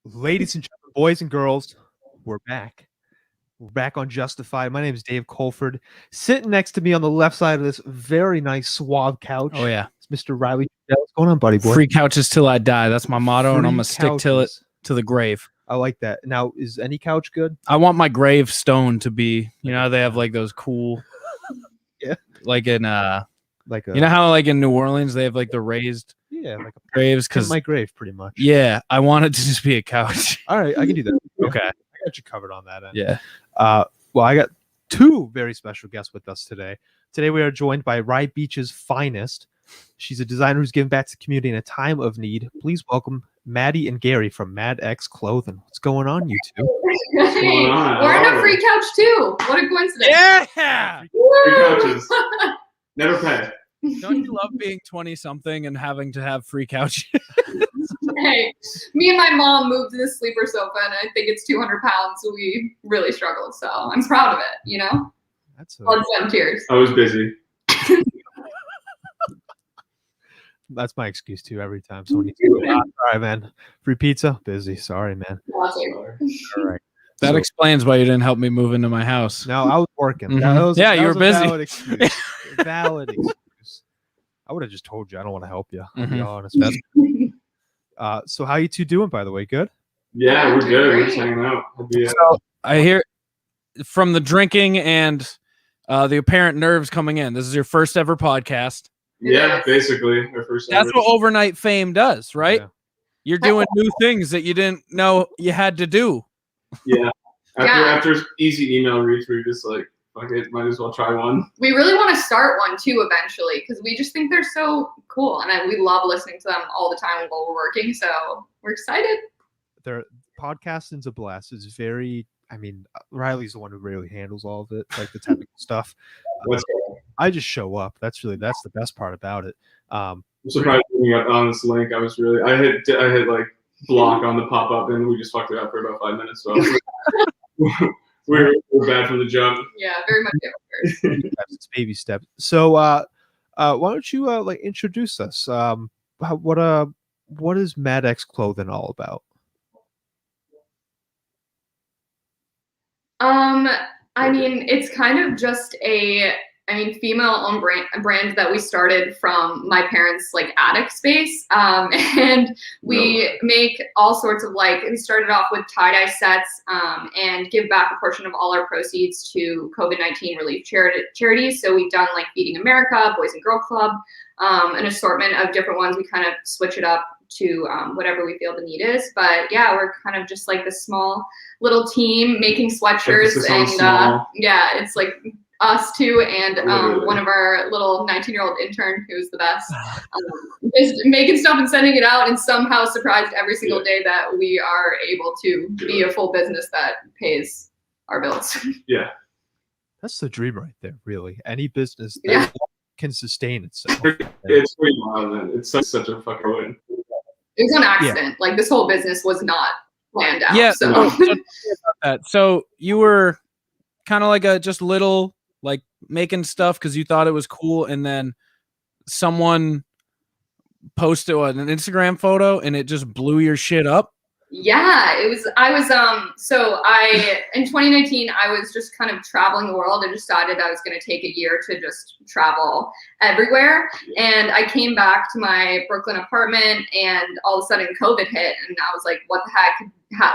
Ladies and gentlemen, boys and girls, we're back. We're back on Justified. My name is Dave Colford. Sitting next to me on the left side of this very nice suave couch. Oh, yeah. It's Mr. Riley. What's going on, buddy boy? Free couches till I die. That's my motto, and I'm going to Free stick to it couches. to the grave. I like that. Now, is any couch good? I want my gravestone to be, you know, they have like those cool, Yeah. like in, Like a, you know how like in New Orleans they have like the raised yeah, like a graves? Because my grave, pretty much. yeah, I want it to just be a couch. All right, I can do that. Okay. I got you covered on that end. Yeah. Well, I got two very special guests with us today. Today we are joined by Rye Beach's finest. She's a designer who's given back to the community in a time of need. Please welcome Maddie and Gary from Mad X Clothing. What's going on, you two? Hey, we're in a free couch too. What a coincidence. Yeah. Free couches. Never pay. Don't you love being 20-something and having to have free couch? Hey, me and my mom moved to this sleeper sofa, and I think it's 200 pounds, so we really struggled. So I'm proud of it, you know? That's Blood, sweat, and tears. I was busy. That's my excuse too every time someone needs to go, all right, man. Free pizza? Busy. Sorry, man. All right. That explains why you didn't help me move into my house. No, I was working. Mhm. That was, Yeah, that you was were a busy. Valid excuse. Valid excuse. I would have just told you I don't want to help you. I'll be Mhm. honest. So how you two doing, by the way? Good? Yeah, we're Doing good. We're great. just hanging out. So I hear from the drinking and the apparent nerves coming in. This is your first ever podcast. Yeah, basically. Our first That's ever. what overnight fame does, right? Yeah. You're doing new things that you didn't know you had to do. Yeah. Yeah. After easy email reads, we were just like, fuck it, might as well try one. We really want to start one too eventually because we just think they're so cool, and we love listening to them all the time while we're working. So we're excited. Their podcasting's a blast. It's very, I mean, Riley's the one who really handles all of it, like the technical stuff. What's I just show up. That's the best part about it. I'm surprised when you got on this link. I hit like block on the pop up, and we just fucked it up for about 5 minutes. So we're bad from the jump. Yeah, very much. It's baby steps. So why don't you like introduce us? What is Mad X Clothing all about? I mean, it's kind of just female-owned brand that we started from my parents' like attic space, and we make all sorts of we started off with tie-dye sets, and give back a portion of all our proceeds to COVID-19 relief charities. So we've done like Feeding America, Boys and Girl Club, an assortment of different ones. We kind of switch it up to whatever we feel the need is. But yeah, we're kind of just like this small little team making sweatshirts, and yeah, it's like us two and one of our little 19-year-old intern who's the best, just making stuff and sending it out, and somehow surprised every single day that we are able to be a full business that pays our bills. Yeah, that's the dream right there. Really, any business that can sustain itself. It's pretty wild, man. It's such a fucking win. It was an accident. Like this whole business was not planned out. Yeah. So, so you were kind of like a just little like making stuff because you thought it was cool, and then someone posted an Instagram photo and it just blew your shit up. Yeah, it was. So in 2019, I was just kind of traveling the world. I decided I was going to take a year to just travel everywhere. And I came back to my Brooklyn apartment, and all of a sudden COVID hit, and I was like, what the heck?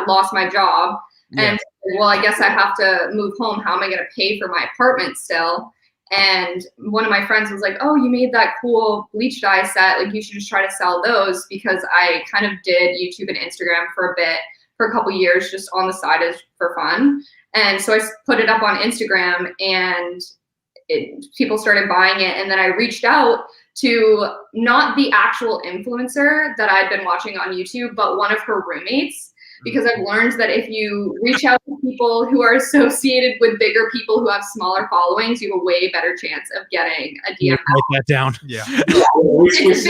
Lost my job. Yeah. And well, I guess I have to move home. How am I going to pay for my apartment still? And one of my friends was like, oh, you made that cool bleach dye set. Like, you should just try to sell those, because I kind of did YouTube and Instagram for a couple years, just on the side for fun. And so I put it up on Instagram, and people started buying it. And then I reached out to not the actual influencer that I'd been watching on YouTube, but one of her roommates. Because I've learned that if you reach out to people who are associated with bigger people who have smaller followings, you have a way better chance of getting a DM. Write that down. Yeah. It's a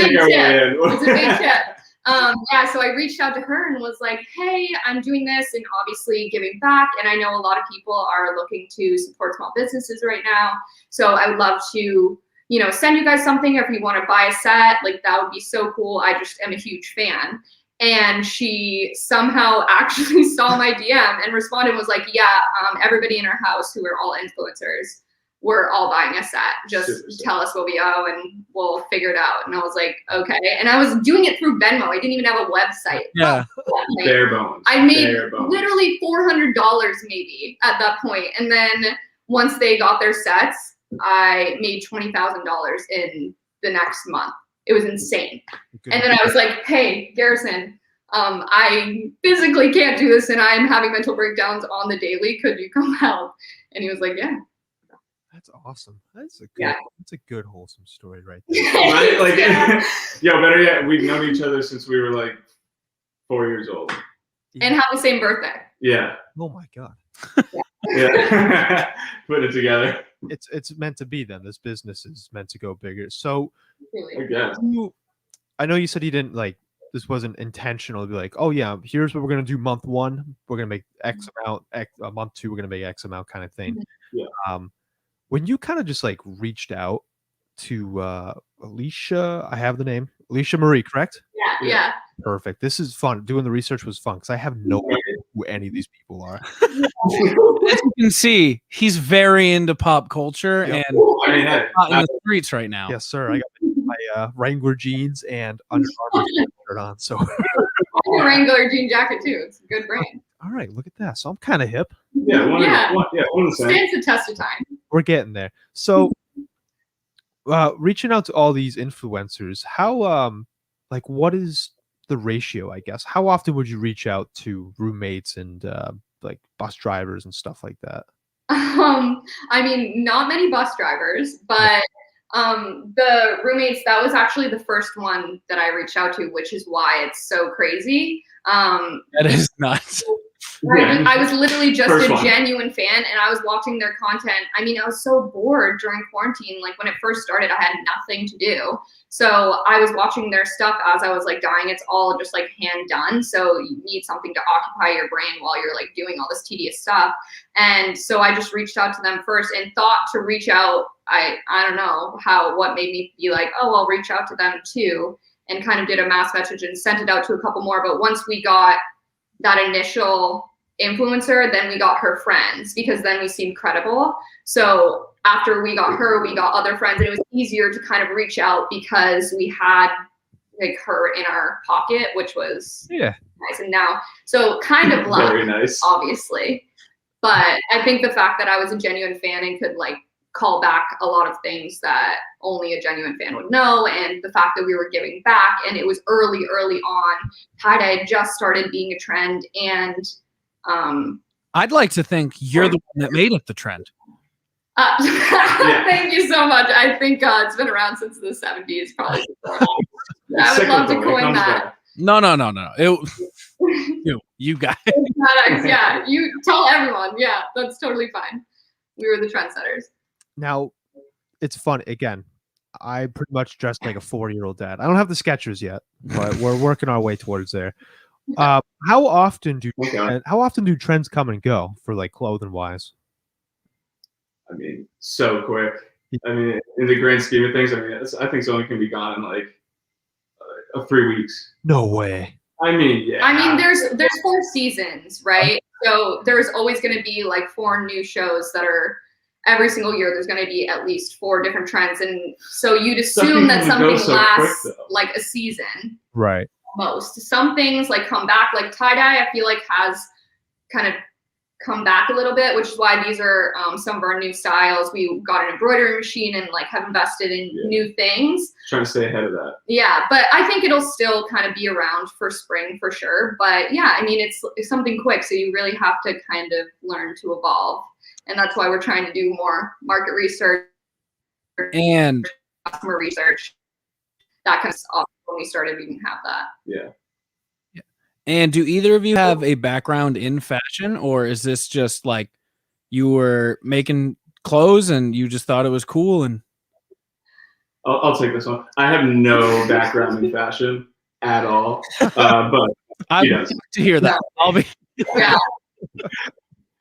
big tip. Yeah, so I reached out to her and was like, hey, I'm doing this and obviously giving back. And I know a lot of people are looking to support small businesses right now. So I would love to, send you guys something, or if you want to buy a set, like that would be so cool. I just am a huge fan. And she somehow actually saw my DM and responded and was like, yeah, everybody in our house who are all influencers, we're all buying a set. Just tell us what we owe and we'll figure it out. And I was like, okay. And I was doing it through Venmo. I didn't even have a website. Yeah. Bare bones. I made literally $400 maybe at that point. And then once they got their sets, I made $20,000 in the next month. It was insane. And then I was like, hey, Garrison, I physically can't do this and I'm having mental breakdowns on the daily. Could you come help? And he was like, yeah. That's awesome. That's a good wholesome story right there. Right? Like, yo, better yet, we've known each other since we were like 4 years old. And have the same birthday. Yeah. Oh my God. Yeah. Put it together. It's meant to be then. This business is meant to go bigger. So I guess. I know you said you didn't like this wasn't intentional to be like, oh yeah, here's what we're gonna do month one. We're gonna make X amount, month two, we're gonna make X amount kind of thing. Yeah. When you kind of just like reached out to Alicia, I have the name, Alicia Marie, correct? Yeah. Perfect. This is fun. Doing the research was fun because I have no idea who any of these people are. As you can see, he's very into pop culture and I mean, hey, not in the streets right now. Yes, sir. I got my Wrangler jeans and Under Armour shirt on. So Wrangler jean jacket too. It's a good brand. all right, look at that. So I'm kind of hip. Yeah, one of the same. Stands the test of time. We're getting there. So reaching out to all these influencers, how like what is the ratio, I guess? How often would you reach out to roommates and like bus drivers and stuff like that? I mean, not many bus drivers, but the roommates, that was actually the first one that I reached out to, which is why it's so crazy. That is nuts. I was literally just a genuine fan and I was watching their content. I mean, I was so bored during quarantine. Like when it first started, I had nothing to do. So I was watching their stuff as I was like dying. It's all just like hand done. So you need something to occupy your brain while you're like doing all this tedious stuff. And so I just reached out to them first and thought to reach out. I don't know what made me be like, oh, I'll reach out to them too, and kind of did a mass message and sent it out to a couple more. But once we got that initial influencer, then we got her friends because then we seemed credible. So after we got her, we got other friends and it was easier to kind of reach out because we had like her in our pocket, which was nice. And now, so kind of luck, very nice, obviously. But I think the fact that I was a genuine fan and could like call back a lot of things that only a genuine fan would know, and the fact that we were giving back and it was early on, tie-dye had just started being a trend, and I'd like to think you're the one that made it the trend. Thank you so much. I think it's been around since the 70s, probably. I would love to coin that. No. You guys. Yeah, you tell everyone. Yeah, that's totally fine. We were the trendsetters. Now, it's fun. Again, I pretty much dressed like a 4-year-old dad. I don't have the Skechers yet, but we're working our way towards there. How often do trends come and go for like clothing wise? I mean, so quick. I mean, in the grand scheme of things, I mean, I think something can be gone in like 3 weeks. No way. I mean, yeah. I mean, there's 4 seasons, right? So there's always going to be like 4 new shows that are every single year. There's going to be at least 4 different trends, and so you'd assume that something lasts like a season, right? Most. Some things like come back, like tie-dye I feel like has kind of come back a little bit, which is why these are some of our new styles. We got an embroidery machine and like have invested in new things. Trying to stay ahead of that. Yeah, but I think it'll still kind of be around for spring for sure. But yeah, I mean, it's something quick, so you really have to kind of learn to evolve. And that's why we're trying to do more market research and customer research. That kind of stuff. When we started, we didn't have that. Yeah. And do either of you have a background in fashion, or is this just like you were making clothes and you just thought it was cool? And I'll take this one. I have no background in fashion at all, but I'd like to hear that. Yeah.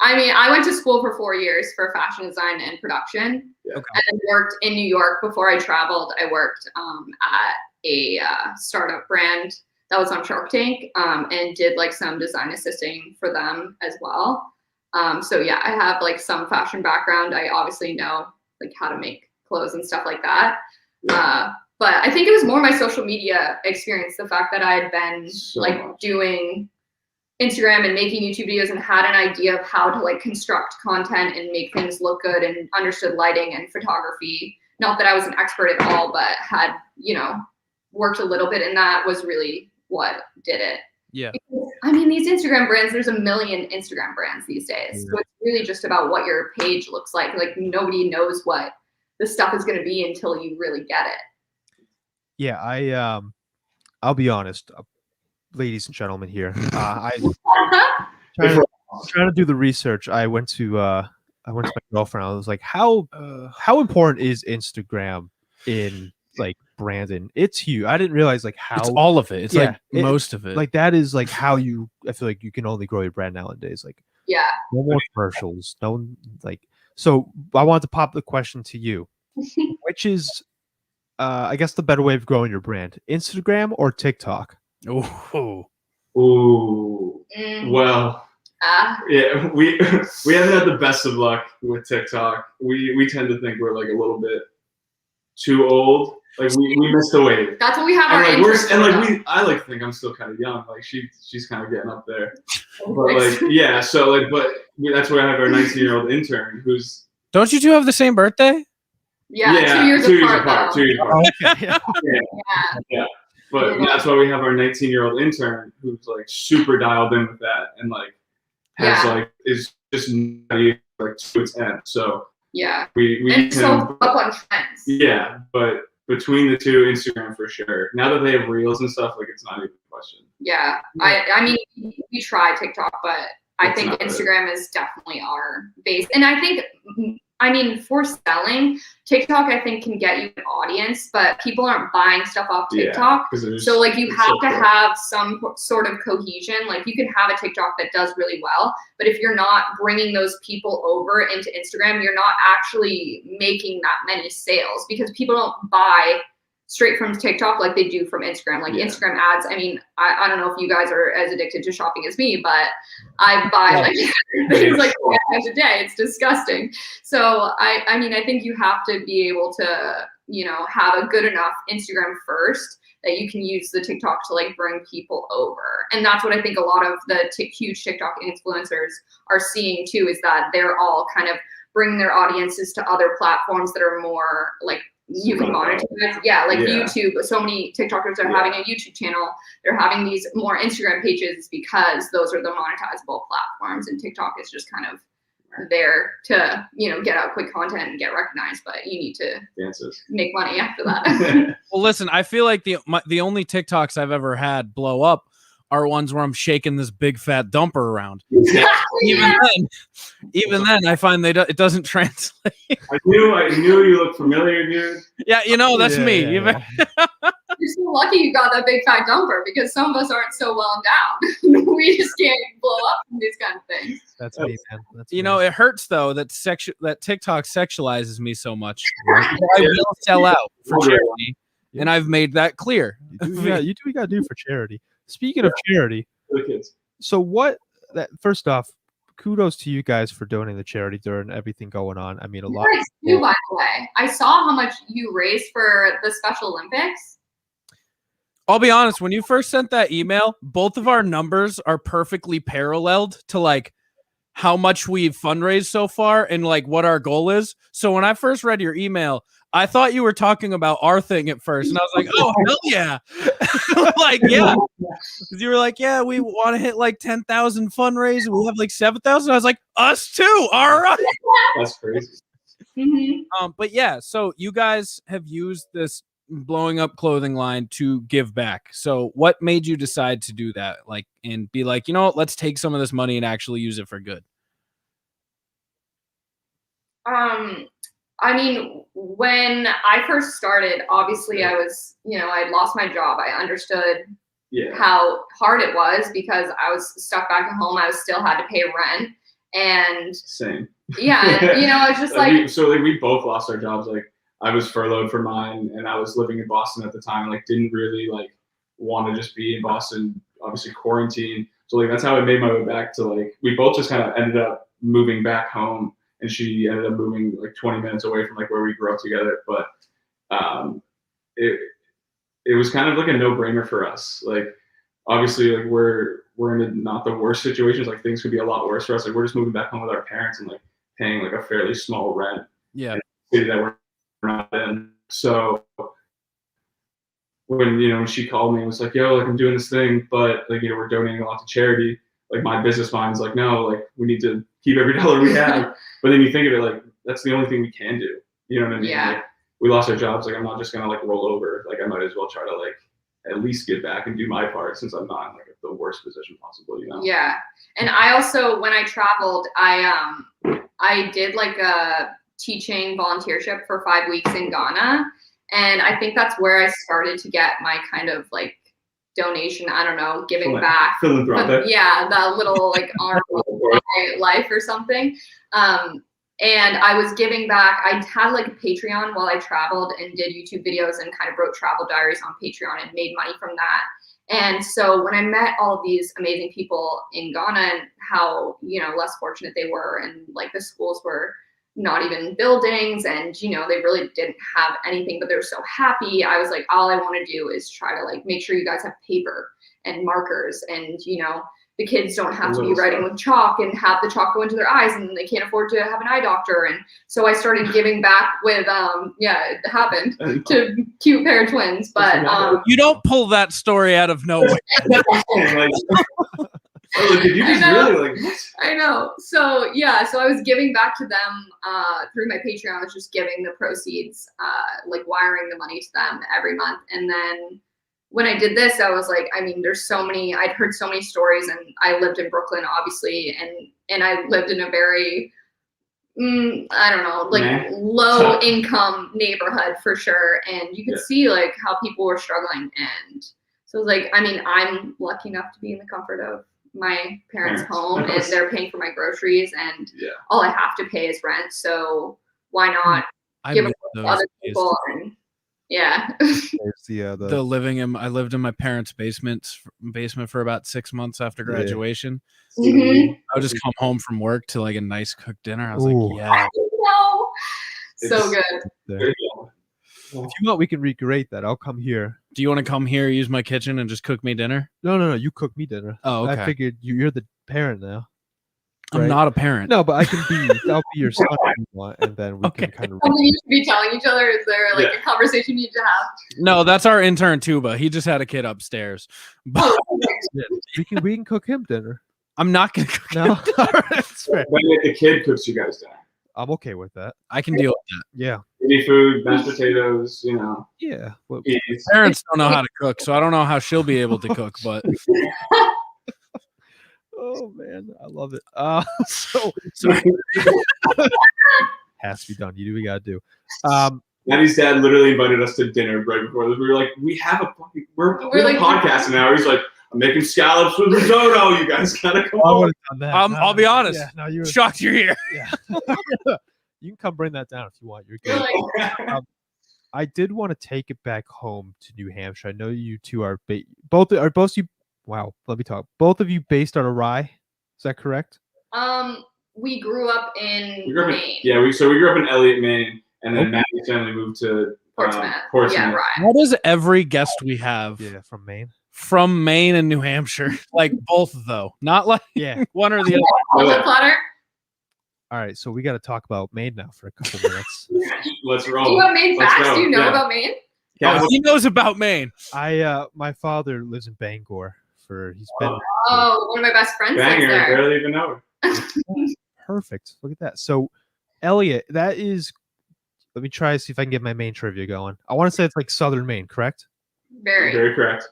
I mean, I went to school for 4 years for fashion design and production, and then worked in New York before I traveled. I worked at a startup brand that was on Shark Tank, and did like some design assisting for them as well. So yeah, I have like some fashion background. I obviously know like how to make clothes and stuff like that. But I think it was more my social media experience, the fact that I had been doing Instagram and making YouTube videos and had an idea of how to like construct content and make things look good and understood lighting and photography. Not that I was an expert at all, but had, worked a little bit in that, was really what did it. Yeah. Because, I mean, these Instagram brands, there's a million Instagram brands these days. So it's really just about what your page looks like. Like nobody knows what the stuff is going to be until you really get it. Yeah, I'll be honest, ladies and gentlemen here. Trying to do the research. I went to my girlfriend. I was like, how important is Instagram in like branding? It's huge. I didn't realize like how it's all of it. It's like most of it. Like that is like how I feel like you can only grow your brand nowadays. Like yeah, no more commercials. No one like. So I wanted to pop the question to you, which is, I guess the better way of growing your brand, Instagram or TikTok? Ooh. Well, yeah, we haven't had the best of luck with TikTok. We tend to think we're like a little bit too old. Like we missed the wave. That's what we have. I like to think I'm still kind of young. Like she's kind of getting up there. But like so like that's why I have our 19-year-old intern who's. Don't you two have the same birthday? Yeah, 2 years apart. 2 years apart. Okay. Yeah. But that's why we have our 19-year-old intern who's like super dialed in with that and like has like is just like to its end. So we and so up on trends. Yeah, but between the two, Instagram for sure. Now that they have reels and stuff, like it's not even a question. Yeah. I mean we try TikTok, but I think Instagram is definitely our base. And I think for selling, TikTok I think can get you an audience, but people aren't buying stuff off TikTok. So like you have to have some sort of cohesion. Like you can have a TikTok that does really well, but if you're not bringing those people over into Instagram, you're not actually making that many sales because people don't buy straight from TikTok like they do from Instagram. Like Instagram ads, I mean, I don't know if you guys are as addicted to shopping as me, but I buy like things like 4 times a day. It's disgusting. So I think you have to be able to, have a good enough Instagram first that you can use the TikTok to like bring people over. And that's what I think a lot of the huge TikTok influencers are seeing too, is that they're all kind of bringing their audiences to other platforms that are more like, you can monetize. YouTube. So many TikTokers are having a YouTube channel. They're having these more Instagram pages because those are the monetizable platforms, and TikTok is just kind of there to get out quick content and get recognized. But you need to make money after that. Well, listen, I feel like the only TikToks I've ever had blow up are ones where I'm shaking this big fat dumper around. Even then, I find it doesn't translate. I knew you looked familiar, dude. Yeah, that's me. You're so lucky you got that big fat dumper because some of us aren't so well endowed. We just can't blow up from these kind of things. That's me, man. It hurts though that TikTok sexualizes me so much. I will sell out for charity, and I've made that clear. You do what you gotta do for charity. Speaking of charity, so first off, kudos to you guys for donating to charity during everything going on. I mean, a lot. By the way, I saw how much you raised for the Special Olympics. I'll be honest, when you first sent that email, both of our numbers are perfectly paralleled to like how much we've fundraised so far and like what our goal is. So when I first read your email, I thought you were talking about our thing at first, and I was like, "Oh hell yeah!" Like because you were like, "Yeah, we want to hit like 10,000 fundraise, and we'll have like 7,000." I was like, "Us too, all right." That's crazy. Mm-hmm. But yeah, so you guys have used this blowing up clothing line to give back. So what made you decide to do that? Like, and be like, let's take some of this money and actually use it for good. I mean, when I first started, obviously I was, I had lost my job. I understood how hard it was because I was stuck back at home. I still had to pay rent and same. Yeah. I was just we both lost our jobs. Like I was furloughed for mine and I was living in Boston at the time. Like didn't really like want to just be in Boston, obviously quarantine. So like that's how I made my way back to like we both just kind of ended up moving back home, and she ended up moving like 20 minutes away from like where we grew up together. But it was kind of like a no-brainer for us. Like obviously like we're in not the worst situations. Like things could be a lot worse for us. Like we're just moving back home with our parents and like paying like a fairly small rent. Yeah. In a city that we're not in. So when she called me and was like, yo, like I'm doing this thing, but like we're donating a lot to charity. Like my business mind's like, no, like we need to keep every dollar we have. But then you think of it like that's the only thing we can do. You know what I mean? Yeah. Like, we lost our jobs. Like I'm not just gonna like roll over. Like I might as well try to like at least give back and do my part since I'm not in like the worst position possible. Yeah. And I also when I traveled, I did like a teaching volunteership for 5 weeks in Ghana. And I think that's where I started to get my kind of like donation, I don't know, giving back. Philanthropic. Yeah, that little like arm of my life or something. And I was giving back. I had like a Patreon while I traveled and did YouTube videos and kind of wrote travel diaries on Patreon and made money from that. And so when I met all of these amazing people in Ghana and how, less fortunate they were and like the schools were not even buildings and, they really didn't have anything, but they were so happy. I was like, all I want to do is try to like make sure you guys have paper and markers and, the kids don't have to be writing with chalk and have the chalk go into their eyes and they can't afford to have an eye doctor. And so I started giving back with, it happened to cute pair of twins, but you don't pull that story out of nowhere. Did you just really like what? I know. So I was giving back to them through my Patreon. I was just giving the proceeds, like wiring the money to them every month. And then when I did this, I was like, there's so many, I'd heard so many stories and I lived in Brooklyn, obviously. And I lived in a very, I don't know, like low income neighborhood for sure. And you could see like how people were struggling. And so it was like, I'm lucky enough to be in the comfort of my parents' home and they're paying for my groceries and all I have to pay is rent. So why not give it to other people? And the living in I lived in my parents' basement for about 6 months after graduation. Mm-hmm. I would just come home from work to like a nice cooked dinner. I was like, yeah. No. So good. If you want, we can recreate that. I'll come here. Do you want to come here, use my kitchen, and just cook me dinner? No. You cook me dinner. Oh, okay. I figured you're the parent now. Right? I'm not a parent. No, but I'll be your son if you want, and then we can kind of. Something you should be telling each other? Is there like a conversation you need to have? No, that's our intern Tuba. He just had a kid upstairs. But we can cook him dinner. I'm not gonna cook him. That's fair. When the kid cooks you guys dinner. I'm okay with that. I can deal with that. Yeah. Any food, mashed potatoes, Yeah. Well, parents don't know how to cook, so I don't know how she'll be able to cook, but. Oh man, I love it. So has to be done. You do what you gotta do. Maddie's dad literally invited us to dinner right before this. We were like, we're like podcasting now. He's like, I'm making scallops with risotto. You guys gotta come on. I'll be honest. Yeah, no, you're shocked you're here. Yeah. You can come bring that down if you want. You're good. I did want to take it back home to New Hampshire. I know you two are both you. Wow, let me talk. Both of you based out of Rye, is that correct? We grew up in Maine. We grew up in Elliott, Maine, and then Maddie's family moved to Portsmouth. Yeah, Rye. What is every guest we have? Yeah, from Maine. From Maine and New Hampshire, like both though, not like one or the other. Platter. All right, so we got to talk about Maine now for a couple minutes. Let's roll. Do you have Maine facts? Do you know about Maine? Oh, he knows about Maine. My father lives in Bangor. He's been one of my best friends lives there. I barely even know her. Perfect. Look at that. So Elliott, that is, let me try to see if I can get my Maine trivia going. I want to say it's like southern Maine, correct? Very correct.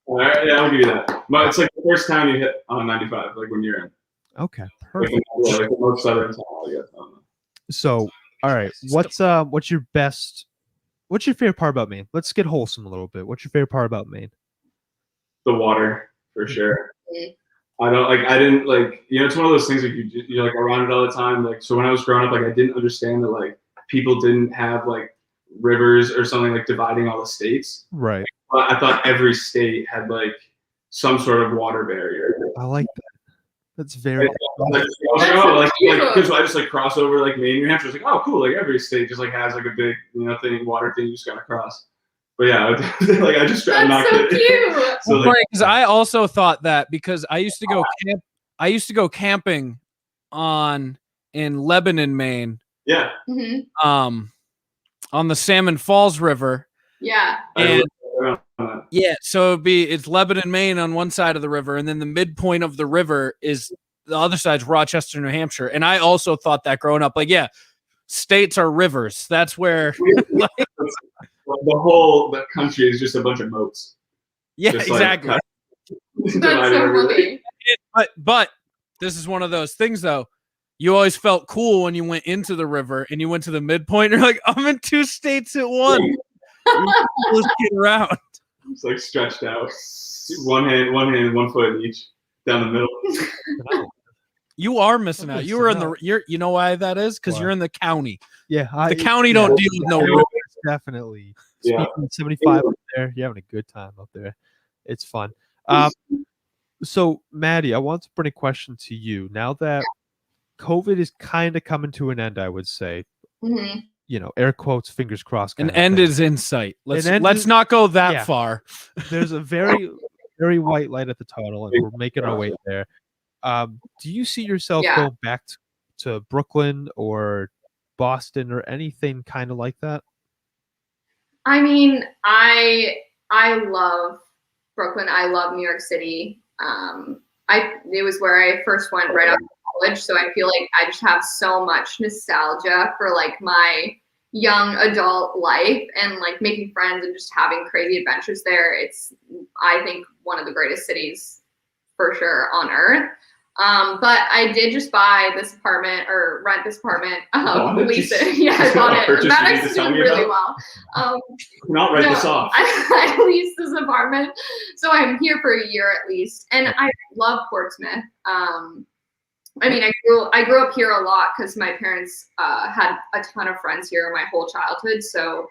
All right, I'll give you that. But it's like the first time you hit on 95, like when you're in. Okay, perfect. Like the most southern town, I guess. So, all right, what's your favorite part about Maine? Let's get wholesome a little bit. What's your favorite part about Maine? The water, for sure. I didn't it's one of those things like you're like around it all the time. Like, so when I was growing up, like I didn't understand that like people didn't have like rivers or something like dividing all the states. Right. But I thought every state had like some sort of water barrier. I like that. That's very. Because I just like cross over like Maine, New Hampshire. It's like, oh, cool. Like every state just like has like a big, water thing you just gotta cross. But yeah, like I just try not to. Cute. So because I also thought that because I used to go camping in Lebanon, Maine. Yeah. On the Salmon Falls River. Yeah. And yeah, so it's Lebanon, Maine on one side of the river, and then the midpoint of the river is the other side's Rochester, New Hampshire. And I also thought that growing up, like, yeah, states are rivers. That's where like, the country is just a bunch of moats. Yeah, just exactly. Like, that's so funny. But this is one of those things, though. You always felt cool when you went into the river and you went to the midpoint. You're like, I'm in 2 states at once. Let's get around. It's like stretched out. One hand, 1 foot in each down the middle. You are missing out. You were in you know why that is? Because you're in the county. Yeah. The county don't deal with no rivers. Definitely. Yeah. 75 up there. You're having a good time up there. It's fun. So Maddie, I want to bring a question to you. Now that COVID is kind of coming to an end, I would say. Air quotes, fingers crossed. An end is in sight. Let's not go that far. There's a very, very white light at the tunnel, and we're making our way there. Do you see yourself going back to Brooklyn or Boston or anything kind of like that? I mean, I love Brooklyn. I love New York City. It was where I first went right after college, so I feel like I just have so much nostalgia for like my young adult life and like making friends and just having crazy adventures there. It's, I think, one of the greatest cities for sure on earth. But I did just buy this apartment or rent this apartment. Lease it. Yeah, I bought it. That actually did really well. Not write this off. I leased this apartment, so I'm here for a year at least, and I love Portsmouth. I mean, I grew up here a lot because my parents had a ton of friends here my whole childhood. So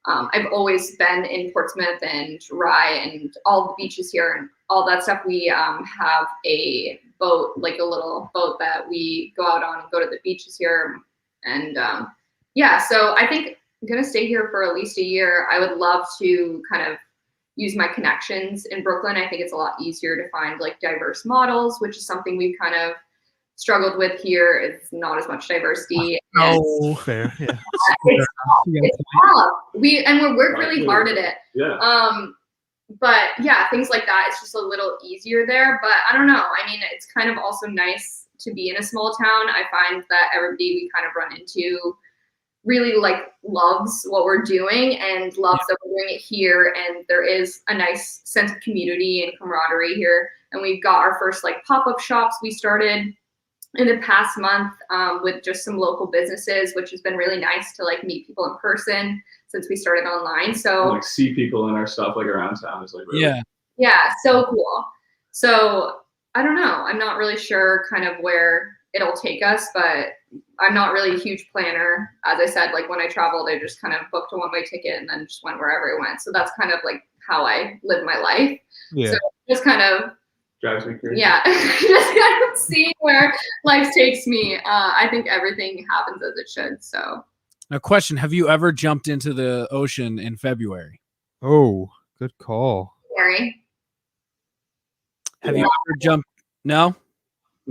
I've always been in Portsmouth and Rye and all the beaches here and all that stuff. We have a boat, like a little boat that we go out on and go to the beaches here. And so I think I'm going to stay here for at least a year. I would love to kind of use my connections in Brooklyn. I think it's a lot easier to find like diverse models, which is something we've kind of struggled with here. It's not as much diversity. Oh, fair. Yeah. It's tough. We work really hard at it. Yeah. But yeah, things like that, it's just a little easier there. But I don't know. I mean, it's kind of also nice to be in a small town. I find that everybody we kind of run into really like loves what we're doing and loves that we're doing it here. And there is a nice sense of community and camaraderie here. And we've got our first like pop-up shops we started in the past month with just some local businesses, which has been really nice to like meet people in person since we started online. So like see people in our stuff like around town is like really so cool. So I don't know. I'm not really sure kind of where it'll take us, but I'm not really a huge planner. As I said, like when I traveled, I just kind of booked a one-way ticket and then just went wherever I went. So that's kind of like how I live my life. Yeah. So just kind of drives me crazy. Yeah, just kind of seeing where life takes me. I think everything happens as it should. So, a question: have you ever jumped into the ocean in February? Oh, good call. January. Have you ever jumped? No.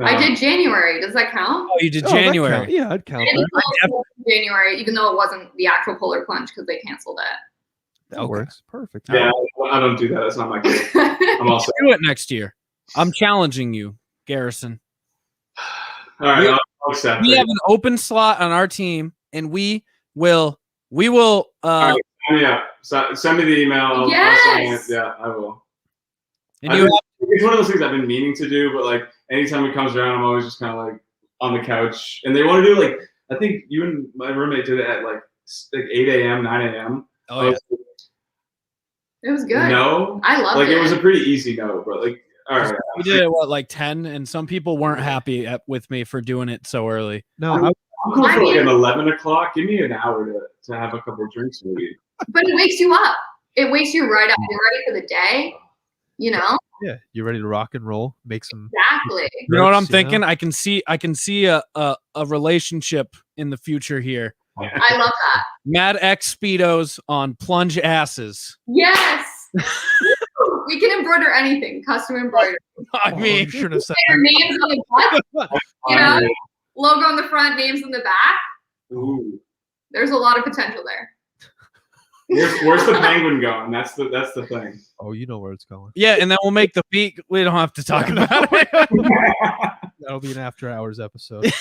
I did January. Does that count? Oh, you did January. Yeah, I'd count January, even though it wasn't the actual polar plunge because they canceled it. That works. Perfect. Yeah, I don't do that. That's not my case. I'm also do it next year. I'm challenging you, Garrison. All right, I'll accept we have an open slot on our team, and we will. Right, send me the email. Yes. I'll sign it. Yeah, I will. And it's one of those things I've been meaning to do, but like anytime it comes around, I'm always just kind of like on the couch. And they want to do like, I think you and my roommate did it at like 8 a.m., 9 a.m. Oh, yeah. It was good. No. I loved it. Like it was a pretty easy no, but like, all right. We did it, like 10? And some people weren't happy with me for doing it so early. No, I'm cool for like an 11 o'clock. Give me an hour to have a couple of drinks maybe. But it wakes you up. it wakes you right up. You're ready for the day, you know? Yeah, you're ready to rock and roll, make some. Exactly. You know what I'm you know? thinking? I can see a relationship in the future here. I love that. Mad X Speedos on Plunge asses. Yes. We can embroider anything, custom embroidery. I mean, you shouldn't have said Their names on the butt, you know, logo on the front, names in the back. Ooh. There's a lot of potential there. Where's the penguin going? That's the thing. Oh, you know where it's going. yeah, and then we'll make the beak. We don't have to talk about it. That'll be an after hours episode.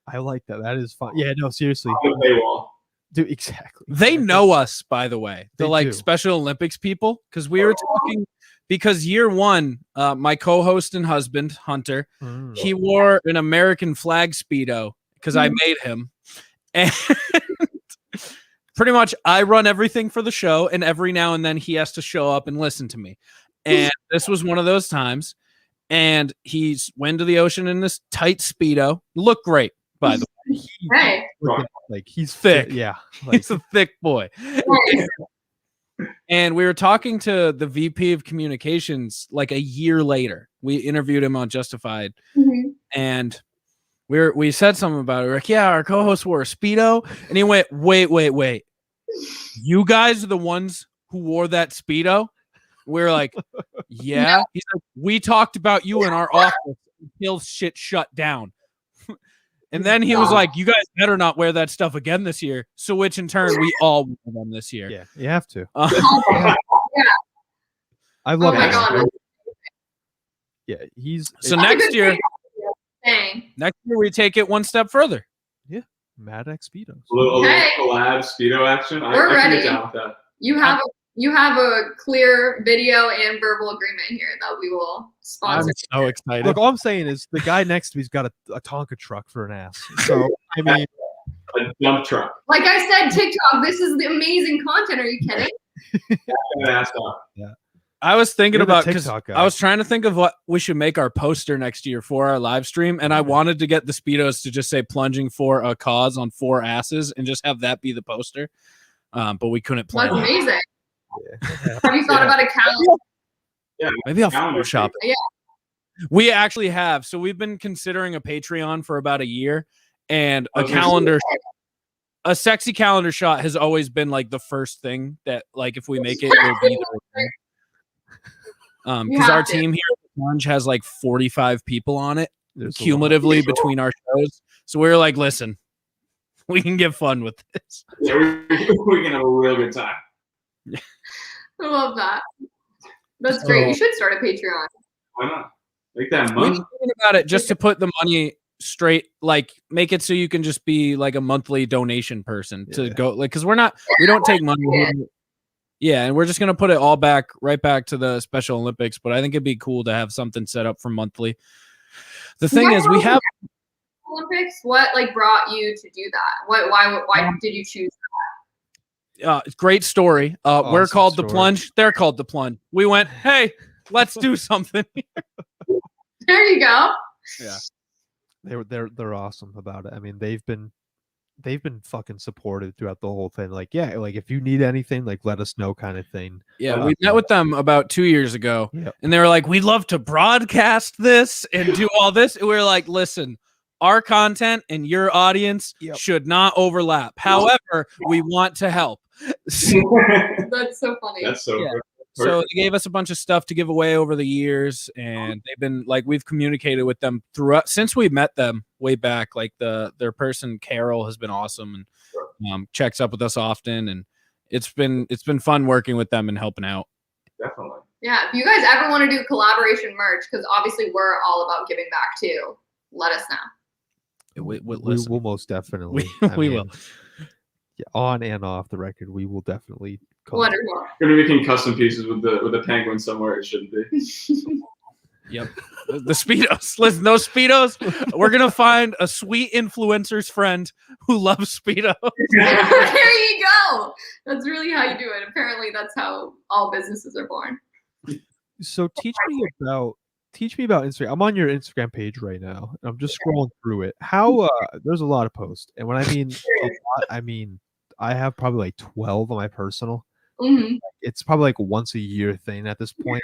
I like that. That is fun. Yeah, no, seriously. Dude, exactly. They know us, by the way. The They do. Special Olympics people, because we were talking. Because year one, my co-host and husband Hunter, he wore an American flag Speedo because I made him, and pretty much I run everything for the show, and every now and then he has to show up and listen to me. And this was one of those times, and he went to the ocean in this tight Speedo. Looked great, by the way. Hey. Like he's thick. Yeah, like, He's a thick boy. And we were talking to the VP of communications like a year later. We interviewed him on Justified, and we said something about it. We're like, yeah, our co-host wore a Speedo, and he went, wait. You guys are the ones who wore that Speedo? We're like, yeah. He's like, we talked about you in our office until shit shut down. And then he was like, you guys better not wear that stuff again this year. So which in turn, we all wore them this year. yeah, you have to. Yeah. I love Oh my it. God. Yeah, he's So That's a next good year thing. we take it one step further. Mad X Speedos. A little Hey. collab Speedo action. We're I can ready. get down with that. You have a clear video and verbal agreement here that we will I'm sponsor. so excited. Look, all I'm saying is the guy next to me's got a Tonka truck for an ass. So I mean, A dump truck. Like I said, TikTok, this is the amazing content. Are you kidding? An ass off. I was thinking You're the about because TikTok guy. I was trying to think of what we should make our poster next year for our live stream, and I wanted to get the Speedos to just say "plunging for a cause" on 4 asses, and just have that be the poster. But we couldn't plan. That's it. amazing. yeah. Have you thought about a calendar? Yeah. Maybe I'll Calendar Photoshop it. Yeah. We actually have. So we've been considering a Patreon for about a year, and a Okay. calendar. A sexy calendar shot has always been like the first thing that, like, if we make it, will be the thing. Because our have to. team here at Plunge has like 45 people on it There's a lot. cumulatively between our shows. So we were like, listen, we can get fun with this. Yeah, we can have a real good time. I love that. That's great. You should start a Patreon. Why not? Make that We've money. been thinking about it just to put the money straight, like make it so you can just be like a monthly donation person to Yeah. go, like, because we don't take money. Yeah, and we're just gonna put it all right back to the Special Olympics. But I think it'd be cool to have something set up for monthly. The thing is, we have Olympics. What like brought you to do that? Why did you choose great story. We're Awesome called the story. Plunge. They're called the Plunge. We went, hey, let's do something. There you go. Yeah. They're awesome about it. I mean, they've been fucking supportive throughout the whole thing. Like, yeah, like if you need anything, like let us know, kind of thing. Yeah, we met with them about 2 years ago, Yep. and they were like, we'd love to broadcast this and do all this. And we were like, listen, our content and your audience Yep. should not overlap. However, we want to help. That's so funny. That's so Yeah. good. So they gave us a bunch of stuff to give away over the years, and they've been like, we've communicated with them throughout since we met them way back. Like their person Carol has been awesome and checks up with us often, and it's been fun working with them and helping out. Definitely. Yeah. If you guys ever want to do collaboration merch, because obviously we're all about giving back too, let us know. We Listen, will most definitely. we will. Yeah, on and off the record, we will definitely. Wonderful. We're gonna be making custom pieces with the penguin somewhere it shouldn't be. Yep. The Speedos. Listen, those Speedos, we're going to find a sweet influencer's friend who loves Speedos. There you go. That's really how you do it. Apparently, that's how all businesses are born. So teach me about Instagram. I'm on your Instagram page right now. I'm just scrolling through it. How there's a lot of posts, and when I mean a lot, I mean I have probably like 12 on my personal. Mm-hmm. It's probably like a once a year thing at this point.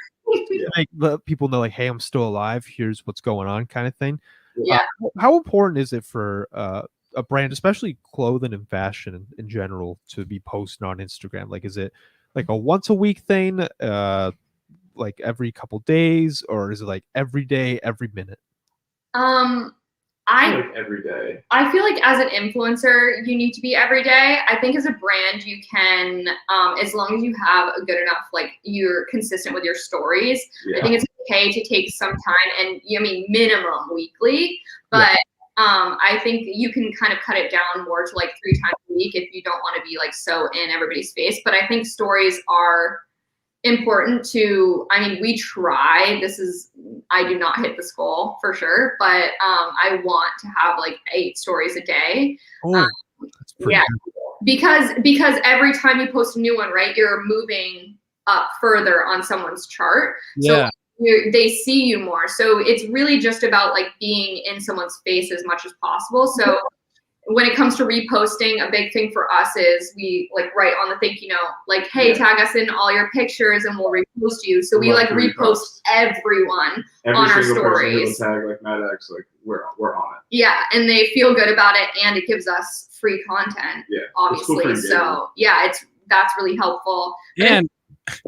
Like let people know, like, hey, I'm still alive. Here's what's going on, kind of thing. Yeah. How important is it for a brand, especially clothing and fashion in general, to be posting on Instagram? Like, is it like a once a week thing, like every couple days, or is it like every day, every minute? I like every day. I feel like as an influencer, you need to be every day. I think as a brand, you can, as long as you have a good enough, like you're consistent with your stories. Yeah. I think it's okay to take some time, and I mean minimum weekly, but I think you can kind of cut it down more to like 3 times a week if you don't want to be like so in everybody's face. But I think stories are important to, I mean, we try, I do not hit this goal for sure, but I want to have like 8 stories a day. Yeah, because every time you post a new one, right, you're moving up further on someone's chart. Yeah. So they see you more. So it's really just about like being in someone's face as much as possible. So when it comes to reposting, a big thing for us is we like write on the thank you note, like, hey, tag us in all your pictures and we'll repost you. So we like repost everyone on our stories. Tag like MadX, like we're on it. Yeah, and they feel good about it, and it gives us free content. Yeah, obviously. Cool, so yeah, that's really helpful. And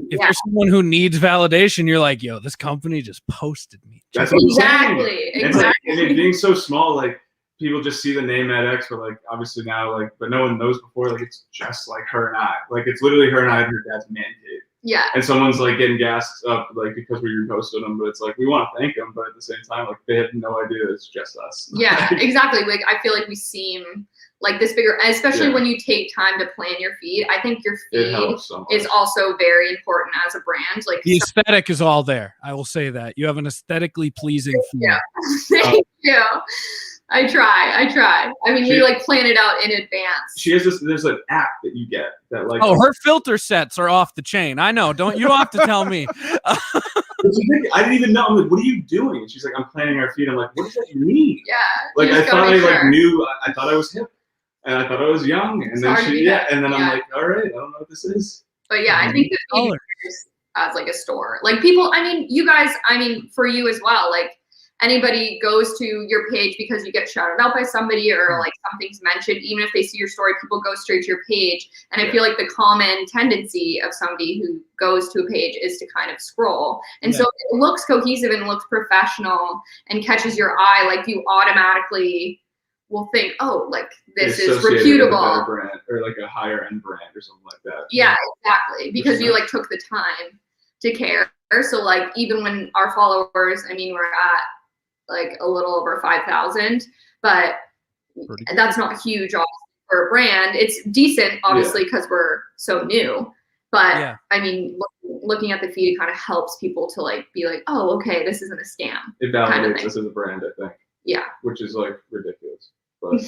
if you're someone who needs validation, you're like, yo, this company just posted me. That's what exactly. And it being so small, like people just see the name MadX, but like obviously now, like, but no one knows before, like it's just like her and I. Like it's literally her and I in her dad's man cave. Yeah. And someone's like getting gassed up like because we reposted them, but it's like we want to thank them, but at the same time, like they had no idea it's just us. Yeah, exactly. Like I feel like we seem like this bigger, especially when you take time to plan your feed. I think your feed is also very important as a brand. Like the aesthetic is all there. I will say that you have an aesthetically pleasing feed. Yeah. Thank you. I try. I mean, we like plan it out in advance. She has this. There's an app that you get that like. Oh, her filter sets are off the chain. I know. You don't have to tell me. I didn't even know. I'm like, what are you doing? And she's like, I'm planning our feed. I'm like, what does that mean? Yeah. Like I thought I knew. I thought I was hip, and I thought I was young, and then and then I'm like, all right, I don't know what this is. But yeah, I think the feed as like a store, like people. I mean, you guys. I mean, for you as well, like. Anybody goes to your page because you get shouted out by somebody or like something's mentioned, even if they see your story, people go straight to your page. And I feel like the common tendency of somebody who goes to a page is to kind of scroll. And so it looks cohesive and looks professional and catches your eye, like you automatically will think, oh, like this is reputable. With a brand or like a higher end brand or something like that. Yeah, exactly. Because you like took the time to care. So like even when our followers, I mean, we're at like a little over 5,000, but that's not huge for a brand. It's decent, obviously, because we're so new. But I mean, looking at the feed, it kind of helps people to like be like, oh, okay, this isn't a scam. It validates us as a brand, I think. Yeah. Which is like ridiculous. But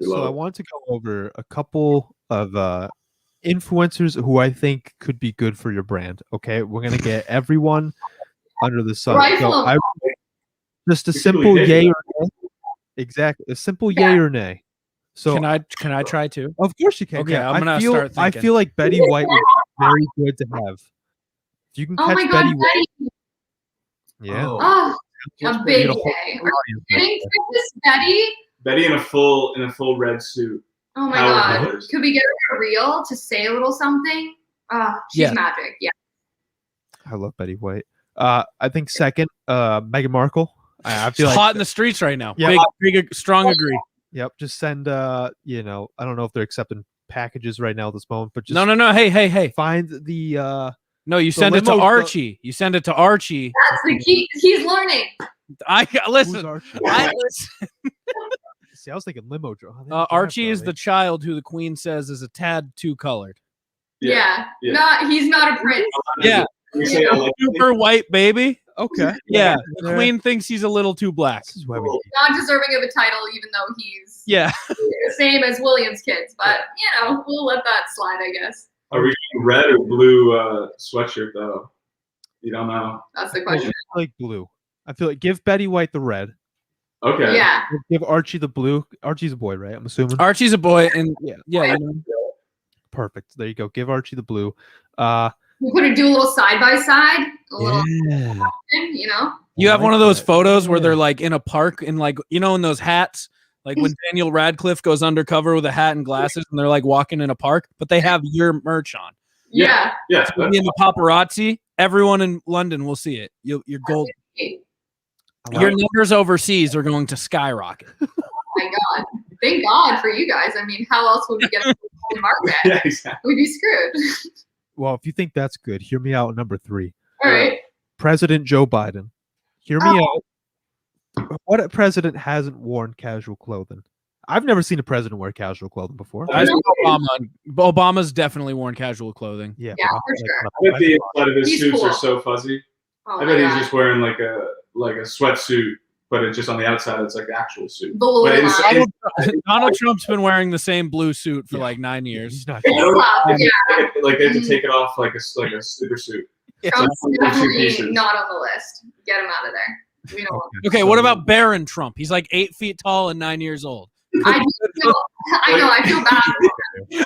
so I want to go over a couple of influencers who I think could be good for your brand. Okay, we're gonna get everyone under the sun. So just a simple yay or nay. Exactly. A simple yay or nay. So can I try too? Of course you can. Okay, I'm gonna start thinking. I feel like Betty White would be very good to have. If you can catch Betty White. Yeah. Oh, a big yay. Betty in a full red suit. Oh my God. Could we get her a reel to say a little something? She's magic. Yeah. I love Betty White. I think second, Meghan Markle. I feel like hot in the streets right now. Yeah, big, strong agree. Yep. Just send. I don't know if they're accepting packages right now at this moment, but just no. Hey. Find the. No, you send it to Archie. You send it to Archie. That's the key. He's learning. Listen. See, I was thinking limo. Archie is the child who the queen says is a tad too colored. Yeah. He's not a prince. Yeah. Super white baby. Okay. Yeah. The queen thinks he's a little too black. This is why we not deserving of a title, even though he's the same as William's kids. But we'll let that slide, I guess. Are we getting red or blue sweatshirt though? You don't know. That's the question. I like blue. I feel like give Betty White the red. Okay. Yeah. Give Archie the blue. Archie's a boy, right? I'm assuming. Archie's a boy, and Yeah. you know. Perfect. There you go. Give Archie the blue. We do a little side by side, Yeah. you know. You have like one of those that. photos where Yeah. they're like in a park and like, you know, in those hats, like when Daniel Radcliffe goes undercover with a hat and glasses and they're like walking in a park, but they have your merch on. Yeah. Yeah. So in the paparazzi, everyone in London will see it. You're golden. Your numbers overseas are going to skyrocket. Oh my God. Thank God for you guys. I mean, how else would we get a market? Yeah, exactly. We'd be screwed. Well, if you think that's good, hear me out at number 3. All right. President Joe Biden. Hear me out. What president hasn't worn casual clothing? I've never seen a president wear casual clothing before. I see Obama. Obama's definitely worn casual clothing. Yeah, Yeah, for sure. I bet the inside of his He's suits cool. are so fuzzy. Oh I my bet he's God. just wearing like a sweatsuit, but it's just on the outside. It's like the actual suit. The little But it's- line. Donald Trump's been wearing the same blue suit for like 9 years. He's not. It's tough, yeah. Like they have to take it off like a super suit. Trump's Two definitely pieces. not on the list. Get him out of there. We don't want Okay, what about Barron Trump? He's like 8 feet tall and 9 years old. I feel bad for him.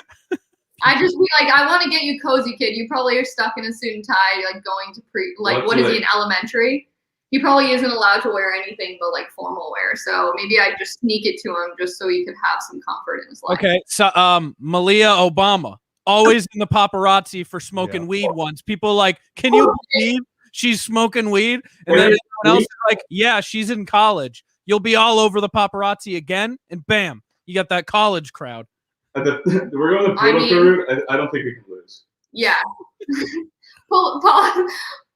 I just feel like I want to get you cozy, kid. You probably are stuck in a suit and tie, like going to what is he in elementary? He probably isn't allowed to wear anything but like formal wear. So maybe I just sneak it to him just so he could have some comfort in his life. Okay, so Malia Obama, always in the paparazzi for smoking weed once. People like, can you believe she's smoking weed? And then everyone else is like, yeah, she's in college. You'll be all over the paparazzi again, and bam, you got that college crowd. We're going the political route. I don't think we can lose. Yeah.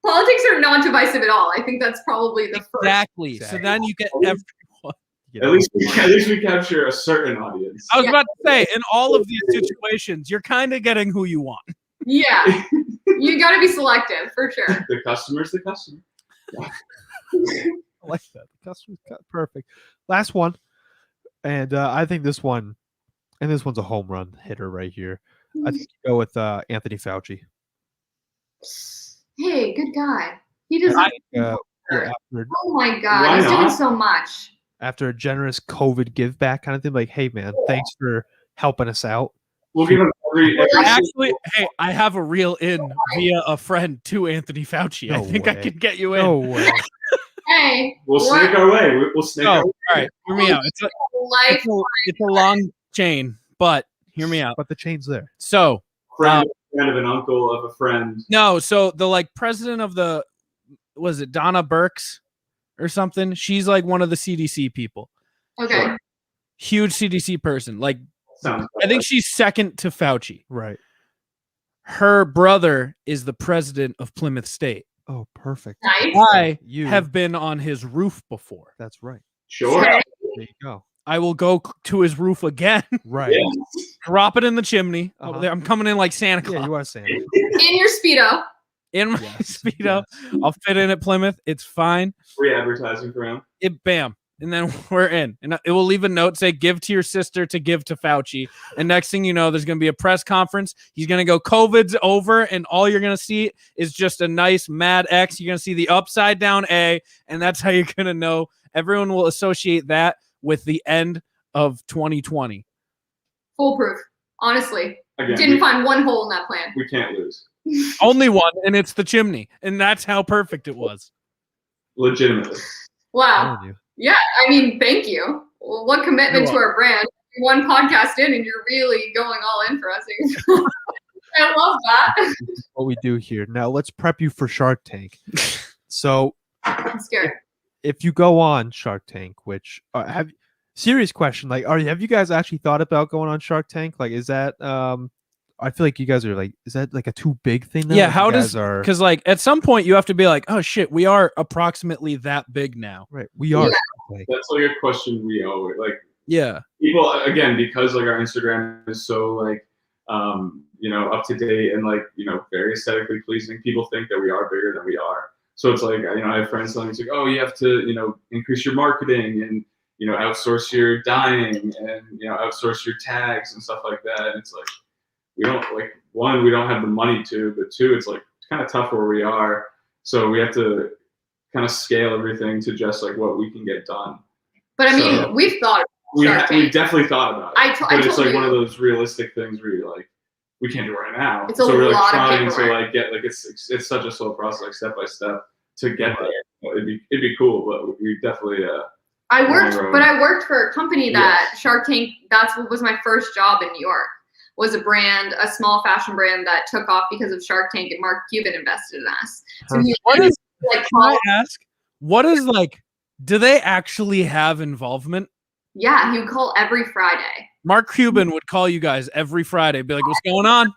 Politics are not divisive at all. I think that's probably the first. Exactly. So then you get everyone. At least we capture a certain audience. I was about to say, in all of these situations, you're kind of getting who you want. Yeah. You got to be selective for sure. The customer's the customer. I like that. The customer's perfect. Last one, and I think this one's a home run hitter right here. I think you go with Anthony Fauci. Hey, good guy. He does. Oh my God, he's doing so much. After a generous COVID give back kind of thing, like, hey man, thanks for helping us out. We'll give him every Actually, hey, I have a real in via a friend to Anthony Fauci. No I think I way. could get you in. No way. Hey, We'll snake our way. We'll snake our way. All right, hear me out. It's a long chain, but hear me out. But the chain's there. So, Friend of an uncle of a friend. no, so the like president of the, was it Donna Burks or something? She's like one of the CDC people. Okay. Huge CDC person. Like, Sounds I think she's second to Fauci. Right. Her brother is the president of Plymouth State. Oh, perfect. Nice. I You have been on his roof before. That's right. sure. Okay. There you go. I will go to his roof again, Right. Yeah. drop it in the chimney. Uh-huh. I'm coming in like Santa Claus. Yeah, you are saying. In your Speedo. In my Yes, Speedo. I'll fit in at Plymouth. It's fine. Free advertising for him. Bam. And then we're in. And it will leave a note say, give to your sister to give to Fauci. And next thing you know, there's going to be a press conference. He's going to go, COVID's over. And all you're going to see is just a nice mad X. You're going to see the upside down A. And that's how you're going to know. Everyone will associate that with the end of 2020. Foolproof. Honestly. Again, Didn't find one hole in that plan. we can't lose. Only one, and it's the chimney. And that's how perfect it was. Legitimately. Wow. Telling you. Yeah, I mean, thank you. Well, what commitment to our brand. One podcast in and you're really going all in for us. I love that. What we do here. Now let's prep you for Shark Tank. So I'm scared. if you go on Shark Tank, which serious question, like, have you guys actually thought about going on Shark Tank? Like, is that I feel like you guys are like, is that like a too big thing now? Yeah, Like, how you does, guys are because like at some point you have to be like, oh shit, we are approximately that big now. right? We are. Yeah. Like, That's like a question we always like. Yeah. People again, because like our Instagram is so like up to date and like very aesthetically pleasing, people think that we are bigger than we are. So it's like I have friends telling me, it's like, oh, you have to increase your marketing and outsource your dyeing and outsource your tags and stuff like that. And it's like we don't we don't have the money to, but two, it's like it's kind of tough where we are. So we have to kind of scale everything to just like what we can get done. But I mean, we've thought. We definitely thought about it. But it's like one of those realistic things where you're like, we can't do it right now. It's so we're like trying to like get like it's such a slow process, like step by step to get there. It'd be cool, but we definitely. I worked for a company that Shark Tank. That's what was my first job in New York. Was a small fashion brand that took off because of Shark Tank, and Mark Cuban invested in us. So what is like? Do they actually have involvement? Yeah, he would call every Friday. Mark Cuban would call you guys every Friday, be like, "What's going on?"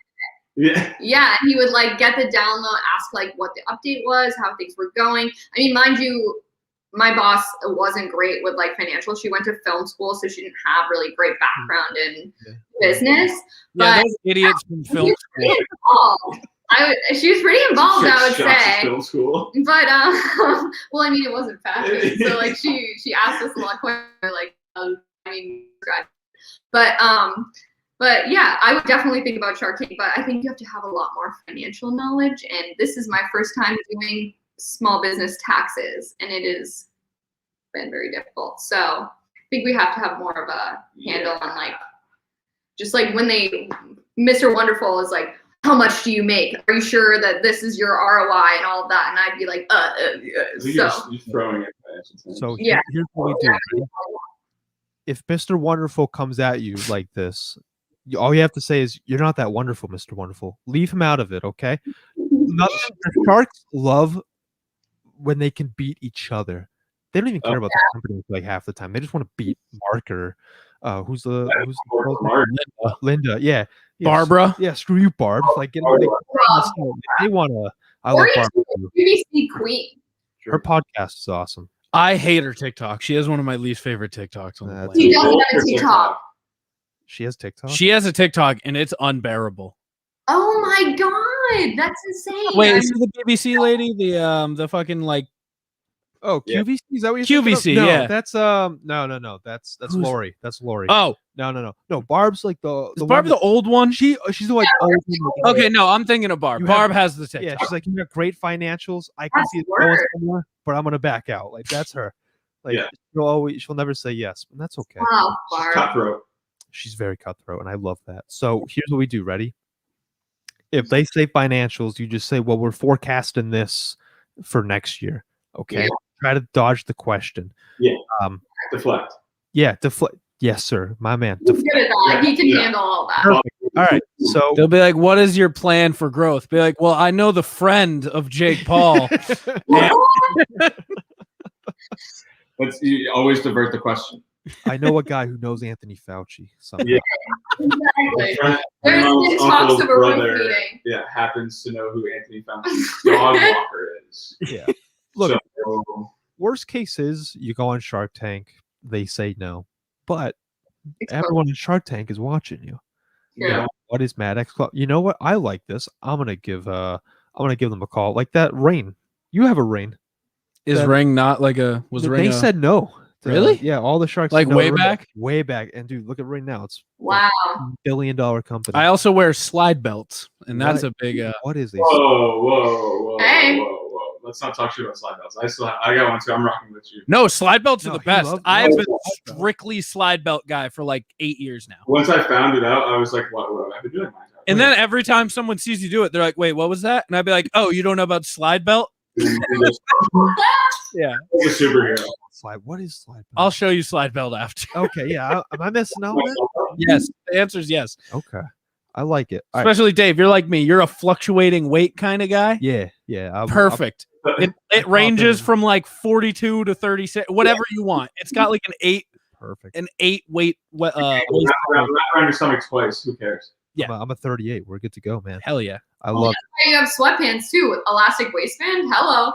Yeah, and he would like get the download, ask like what the update was, how things were going. I mean, mind you, my boss wasn't great with like financial. She went to film school, so she didn't have really great background in business. Yeah, those idiots from film school. She was pretty involved, I would say. Film school. But well, I mean, it wasn't fashion, so like she asked us a lot of questions, like but yeah, I would definitely think about Shark Tank, but I think you have to have a lot more financial knowledge, and this is my first time doing small business taxes, and it has been very difficult. So I think we have to have more of a handle on like, just like when Mr. Wonderful is like, how much do you make? Are you sure that this is your ROI and all of that? And I'd be like, You're throwing it. So here's what we do. If Mr. Wonderful comes at you like this, all you have to say is, you're not that wonderful, Mr. Wonderful. Leave him out of it, okay? The sharks love when they can beat each other. They don't even care about the company like half the time. They just want to beat Mark or who's the Linda. Yeah. Barbara. Yeah, screw you, Barb. Like they want to. I love Barbara. BBC Queen. Her podcast is awesome. I hate her TikTok. She has one of my least favorite TikToks on the planet. She doesn't have a TikTok. She has TikTok? She has a TikTok, and it's unbearable. Oh my god, that's insane. Wait, is she the BBC lady? The fucking like. Oh, QVC? Is that what you're QVC? No, yeah. That's no. That's Lori. That's Lori. Oh. No. Barb's like the Barb the old one? She's like old. Okay, no, I'm thinking of Barb. Barb has the TikTok. Yeah, she's like, you have great financials. I can see it going somewhere, but I'm gonna back out. Like that's her. Like she'll never say yes, and that's okay. Oh, Barb. She's cutthroat. She's very cutthroat, and I love that. So here's what we do. Ready? If they say financials, you just say, well, we're forecasting this for next year. Okay. Yeah. Try to dodge the question. Yeah. Deflect. Yeah. Deflect. Yes, sir. My man. He's good at that. He can handle all that. Perfect. All right. So they'll be like, what is your plan for growth? Be like, well, I know the friend of Jake Paul. You always divert the question. I know a guy who knows Anthony Fauci. Yeah. Exactly. There's talks of a room meeting. Yeah, happens to know who Anthony Fauci's dog walker is. Yeah. Look, worst case is you go on Shark Tank, they say no, but everyone in Shark Tank is watching you. Yeah. What is Mad X Club? You know what? I like this. I'm gonna give them a call. Like that Rain. You have a Rain. Is Ring not like a? Was Ring? They said no. Really? Yeah, all the sharks. Like way back? Way back. And dude, look at right now. It's wow. $1 billion company. I also wear slide belts, and that's a big. What is this? Whoa. Hey. Whoa. Let's not talk shit about slide belts. I got one too. I'm rocking with you. No, slide belts are the best. I've been strictly slide belt guy for like 8 years now. Once I found it out, I was like, what have I been doing? And then every time someone sees you do it, they're like, wait, what was that? And I'd be like, oh, you don't know about slide belt? Yeah. He's a superhero. Slide. What is slide belt? I'll show you slide belt after. Okay, yeah. Am I missing out on that? Yes. The answer is yes. Okay. I like it. All Especially Dave, you're like me. You're a fluctuating weight kind of guy. Yeah. Perfect. It ranges from like 42 to 36, whatever you want. It's got like an 8 weight wrap around your stomach twice. Who cares? Yeah. I'm a 38. We're good to go, man. Hell yeah. I love it. You have sweatpants too with elastic waistband. Hello.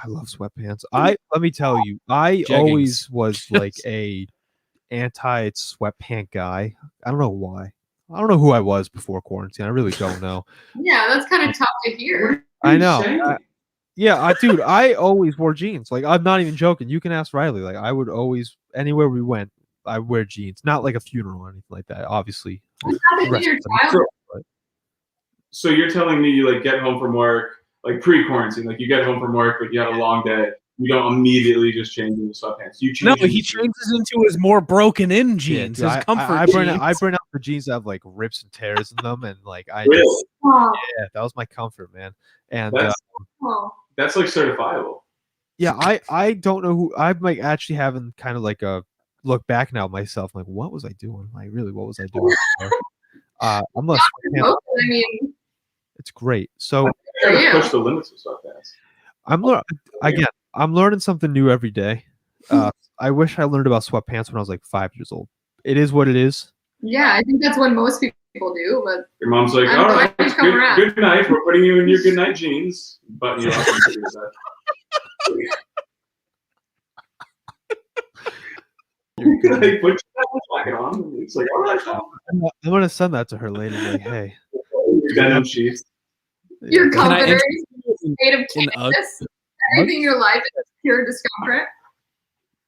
I love sweatpants. Let me tell you, I always was like a anti-sweatpant guy. I don't know why. I don't know who I was before quarantine. I really don't know. Yeah, that's kind of tough to hear. I know. Dude, I always wore jeans. Like, I'm not even joking. You can ask Riley. Like, I would always, anywhere we went, I wear jeans. Not like a funeral or anything like that, obviously. So you're telling me you like get home from work, like pre-quarantine, like you get home from work, like you had a long day, you don't immediately just change into sweatpants. You No, change he changes into his more broken in jeans, dude, his comfort I jeans. burn out the jeans that have like rips and tears in them, and like Really? yeah, that was my comfort, man. And that's like certifiable. Yeah, I don't know who I'm like actually having kind of like a look back now myself. Like, what was I doing? Like, really, what was I doing? I'm less. I mean, it's great. So push the limits of sweatpants. I'm learning something new every day. I wish I learned about sweatpants when I was like 5 years old. It is what it is. Yeah, I think that's what most people do. But your mom's like, all right, good night. We're putting you in your good night jeans, but you also like, put your jacket on. It's like, all right, I'm gonna send that to her later. Like, hey, denim sheets. Your comforter is made of canvas. Everything in your life is pure discomfort.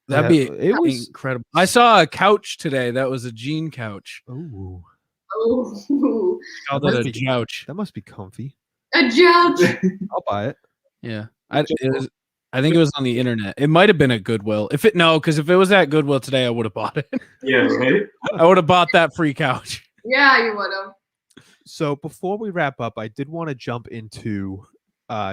That'd be incredible. I saw a couch today that was a jean couch. Ooh. Oh. Called it a couch. That must be comfy. A couch. I'll buy it. Yeah. I think it was on the internet. It might have been at Goodwill. Because if it was at Goodwill today, I would have bought it. Yeah, right? I would have bought that free couch. Yeah, you would have. So before we wrap up, I did want to jump into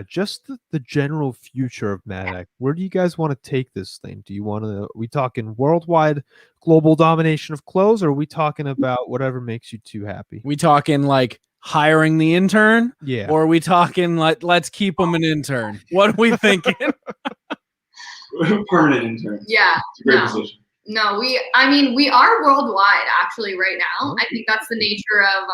just the general future of Madec. Where do you guys want to take this thing? Do you want to? Are we talking worldwide, global domination of clothes, or are we talking about whatever makes you too happy? We talking like hiring the intern? Yeah. Or are we talking like let's keep him an intern? What are we thinking? Permanent intern. Yeah. Great position. No, we are worldwide actually right now. I think that's the nature of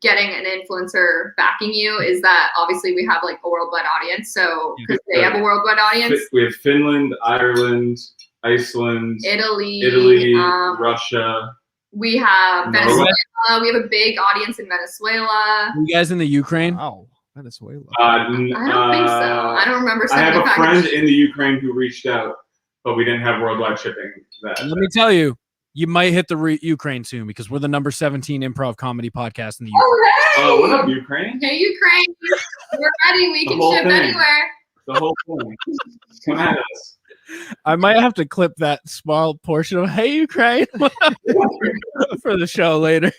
getting an influencer backing you, is that obviously we have like a worldwide audience. So because they have a worldwide audience. We have Finland, Ireland, Iceland, Italy, Russia. We have Venezuela. We have a big audience in Venezuela. You guys in the Ukraine? Wow, Venezuela. I don't think so. I don't remember. I have a friend in the Ukraine who reached out, but we didn't have worldwide shipping. Let me tell you, you might hit the Ukraine soon because we're the number 17 improv comedy podcast in the Ukraine. Oh, hey! Oh, what up, Ukraine? Hey, Ukraine. We're ready. We can ship anywhere. The whole thing. Come at us. I might have to clip that small portion of "Hey Ukraine" for the show later.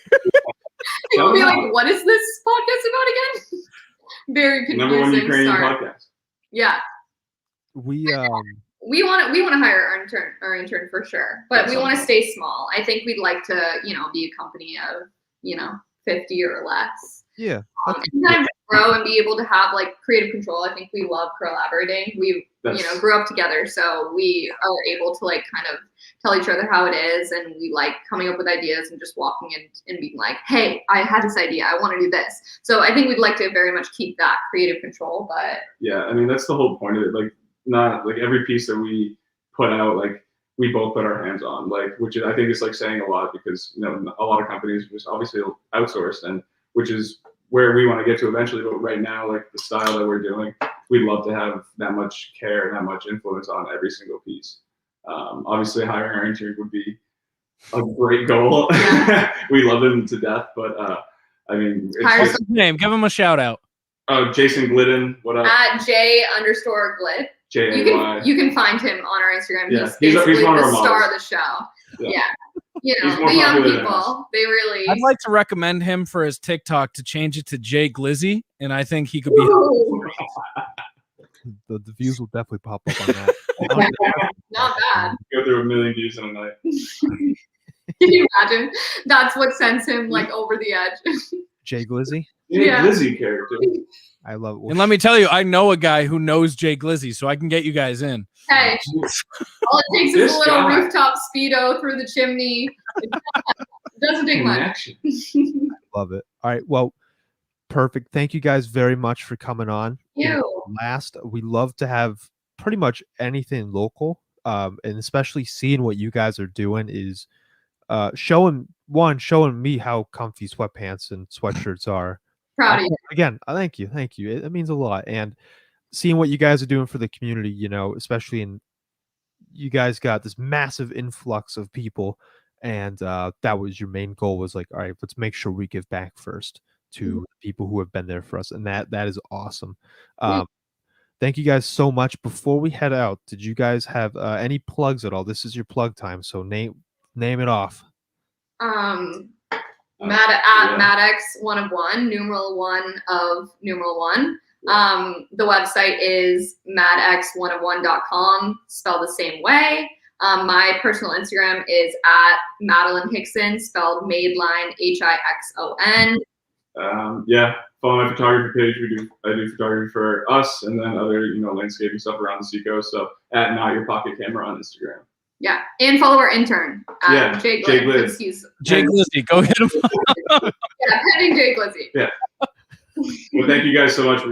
You'll be like, "What is this podcast about again?" Very confusing. Number one Ukrainian podcast. Yeah. We want to hire our intern for sure, but we want to stay small. I think we'd like to, be a company of, 50 or less. Yeah. And kind of grow and be able to have like creative control. I think we love collaborating. We grew up together, so we are able to like kind of tell each other how it is, and we like coming up with ideas and just walking in and being like, hey, I had this idea, I want to do this. So I think we'd like to very much keep that creative control. But yeah, I mean that's the whole point of it. Like not like every piece that we put out, like we both put our hands on, like, which I think is like saying a lot, because a lot of companies just obviously outsourced, and which is where we want to get to eventually. But right now, like the style that we're doing, we'd love to have that much care and that much influence on every single piece. Obviously hiring our intern would be a great goal. We love him to death, but I mean, what's his name? Give him a shout out. Oh, Jason Glidden. What up? At J_Glid. You can find him on our Instagram. Yeah. He's basically one of the our star models. of the show. Yeah. The young people, they really. I'd like to recommend him for his TikTok to change it to Jay Glizzy, and I think he could be. The views will definitely pop up on that. Not bad. Go through 1 million views in a night. Can you imagine? That's what sends him like over the edge. Jay Glizzy? Yeah. Glizzy character. I love it. And let me tell you, I know a guy who knows Jay Glizzy, so I can get you guys in. Hey, all it takes is a little rooftop speedo through the chimney. It doesn't take much. Love it. All right. Well, perfect. Thank you guys very much for coming on. Last, we love to have pretty much anything local, and especially seeing what you guys are doing is showing me how comfy sweatpants and sweatshirts are. Proud of you. Again, thank you. It means a lot. And seeing what you guys are doing for the community, especially you guys got this massive influx of people, and that was your main goal, was like, all right, let's make sure we give back first to the people who have been there for us, and that is awesome. Thank you guys so much. Before we head out, did you guys have any plugs at all? This is your plug time, so name it off. Madx1 numeral 1 of numeral 1. The website is madx101.com, spelled the same way. My personal Instagram is at Madeline Hixon, spelled Madeline Hixon. Follow my photography page. I do photography for us, and then other landscaping stuff around the seacoast. So at Not Your Pocket Camera on Instagram. Yeah, and follow our intern, Jake Liz. Jake Lizzie, go hit him. Pending Jake Lizzie. Yeah. Well, thank you guys so much.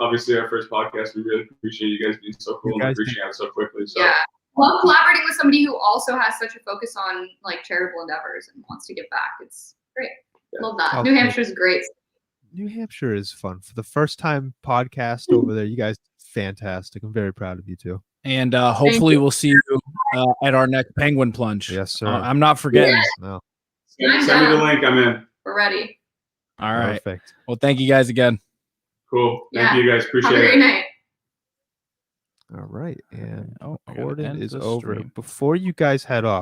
Obviously our first podcast. We really appreciate you guys being so cool and reaching out so quickly. So. Yeah. Love collaborating with somebody who also has such a focus on like charitable endeavors and wants to give back. It's great. Yeah. Love that. New Hampshire's great. New Hampshire is fun. For the first time podcast over there, you guys fantastic. I'm very proud of you too. And hopefully we'll see you at our next Penguin Plunge. Yes, sir. I'm not forgetting. No. Send me the link. I'm in. We're ready. All right. Perfect. Well, thank you guys again. Cool. Thank you guys. Appreciate it. Have a great night. All right. And recording is over. Before you guys head off,